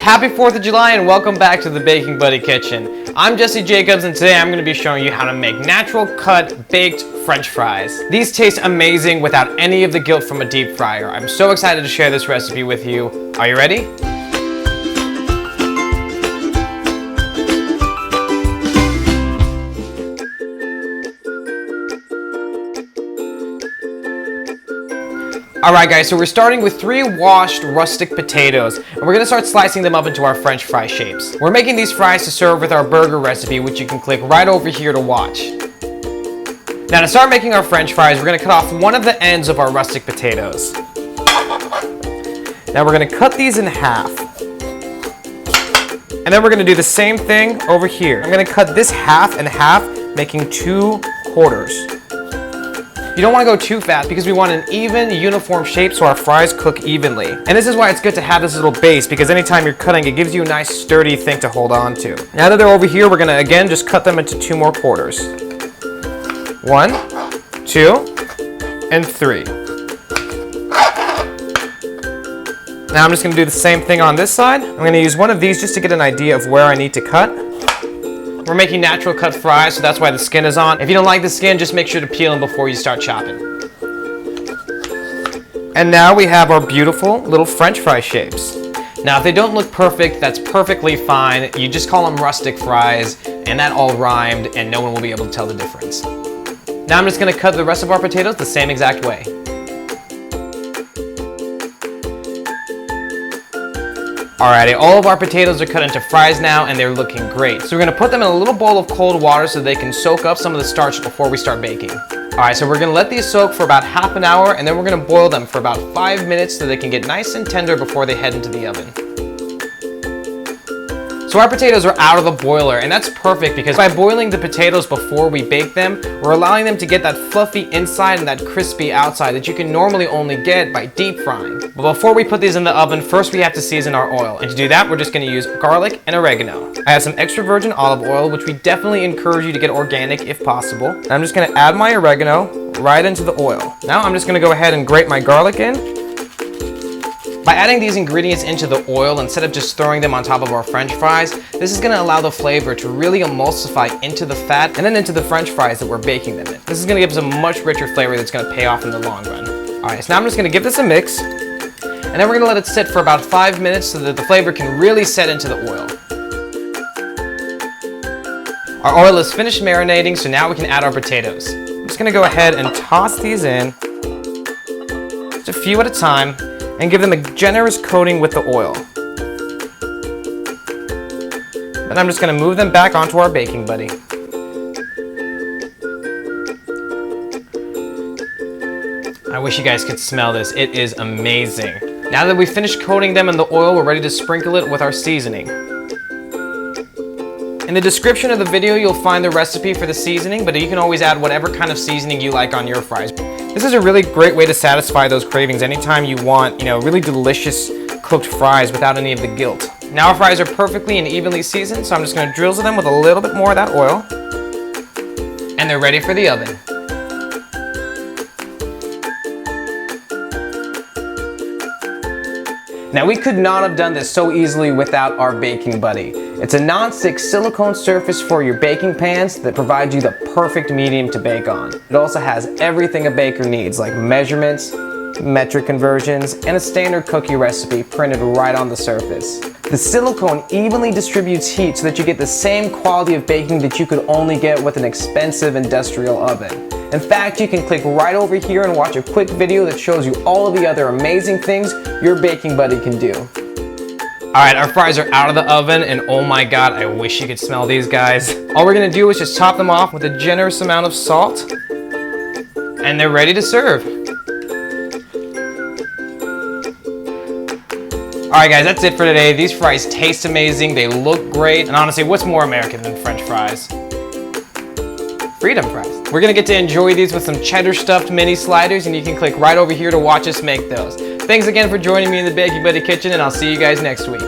Happy 4th of July and welcome back to the Baking Buddy Kitchen. I'm Jesse Jacobs and today I'm going to be showing you how to make natural cut baked French fries. These taste amazing without any of the guilt from a deep fryer. I'm so excited to share this recipe with you. Are you ready? Alright guys, so we're starting with 3 washed rustic potatoes, and we're going to start slicing them up into our French fry shapes. We're making these fries to serve with our burger recipe, which you can click right over here to watch. Now to start making our French fries, we're going to cut off one of the ends of our rustic potatoes. Now we're going to cut these in half. And then we're going to do the same thing over here. I'm going to cut this half in half, making 2 quarters. You don't want to go too fast because we want an even, uniform shape so our fries cook evenly. And this is why it's good to have this little base, because anytime you're cutting, it gives you a nice sturdy thing to hold on to. Now that they're over here, we're going to again just cut them into 2 more quarters. 1, 2, and 3. Now I'm just going to do the same thing on this side. I'm going to use one of these just to get an idea of where I need to cut. We're making natural cut fries, so that's why the skin is on. If you don't like the skin, just make sure to peel them before you start chopping. And now we have our beautiful little French fry shapes. Now if they don't look perfect, that's perfectly fine. You just call them rustic fries, and that all rhymed, and no one will be able to tell the difference. Now I'm just gonna cut the rest of our potatoes the same exact way. Alrighty, all of our potatoes are cut into fries now and they're looking great. So we're going to put them in a little bowl of cold water so they can soak up some of the starch before we start baking. Alright, so we're going to let these soak for about half an hour and then we're going to boil them for about 5 minutes so they can get nice and tender before they head into the oven. So our potatoes are out of the boiler, and that's perfect because by boiling the potatoes before we bake them, we're allowing them to get that fluffy inside and that crispy outside that you can normally only get by deep frying. But before we put these in the oven, first we have to season our oil. And to do that, we're just going to use garlic and oregano. I have some extra virgin olive oil, which we definitely encourage you to get organic if possible. And I'm just going to add my oregano right into the oil. Now I'm just going to go ahead and grate my garlic in. By adding these ingredients into the oil instead of just throwing them on top of our French fries, this is going to allow the flavor to really emulsify into the fat and then into the French fries that we're baking them in. This is going to give us a much richer flavor that's going to pay off in the long run. Alright, so now I'm just going to give this a mix, and then we're going to let it sit for about 5 minutes so that the flavor can really set into the oil. Our oil is finished marinating, so now we can add our potatoes. I'm just going to go ahead and toss these in, just a few at a time, and give them a generous coating with the oil. Then I'm just going to move them back onto our Baking Buddy. I wish you guys could smell this. It is amazing. Now that we've finished coating them in the oil, we're ready to sprinkle it with our seasoning. In the description of the video, you'll find the recipe for the seasoning, but you can always add whatever kind of seasoning you like on your fries. This is a really great way to satisfy those cravings anytime you want, really delicious cooked fries without any of the guilt. Now our fries are perfectly and evenly seasoned, so I'm just going to drizzle them with a little bit more of that oil. And they're ready for the oven. Now we could not have done this so easily without our Baking Buddy. It's a non-stick silicone surface for your baking pans that provides you the perfect medium to bake on. It also has everything a baker needs, like measurements, metric conversions, and a standard cookie recipe printed right on the surface. The silicone evenly distributes heat so that you get the same quality of baking that you could only get with an expensive industrial oven. In fact, you can click right over here and watch a quick video that shows you all of the other amazing things your Baking Buddy can do. Alright, our fries are out of the oven, and oh my god, I wish you could smell these guys. All we're going to do is just top them off with a generous amount of salt, and they're ready to serve. Alright guys, that's it for today. These fries taste amazing, they look great, and honestly, what's more American than French fries? Freedom fries. We're going to get to enjoy these with some cheddar stuffed mini sliders, and you can click right over here to watch us make those. Thanks again for joining me in the Baking Buddy Kitchen, and I'll see you guys next week.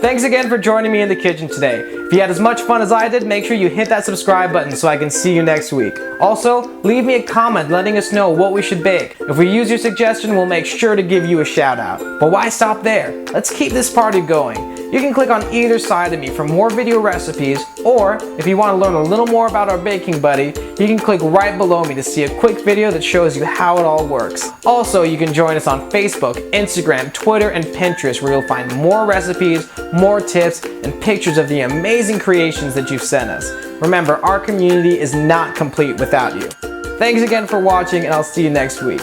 Thanks again for joining me in the kitchen today. If you had as much fun as I did, make sure you hit that subscribe button so I can see you next week. Also, leave me a comment letting us know what we should bake. If we use your suggestion, we'll make sure to give you a shout out. But why stop there? Let's keep this party going. You can click on either side of me for more video recipes, or if you want to learn a little more about our Baking Buddy, you can click right below me to see a quick video that shows you how it all works. Also, you can join us on Facebook, Instagram, Twitter, and Pinterest, where you'll find more recipes, more tips, and pictures of the amazing creations that you've sent us. Remember, our community is not complete without you. Thanks again for watching, and I'll see you next week.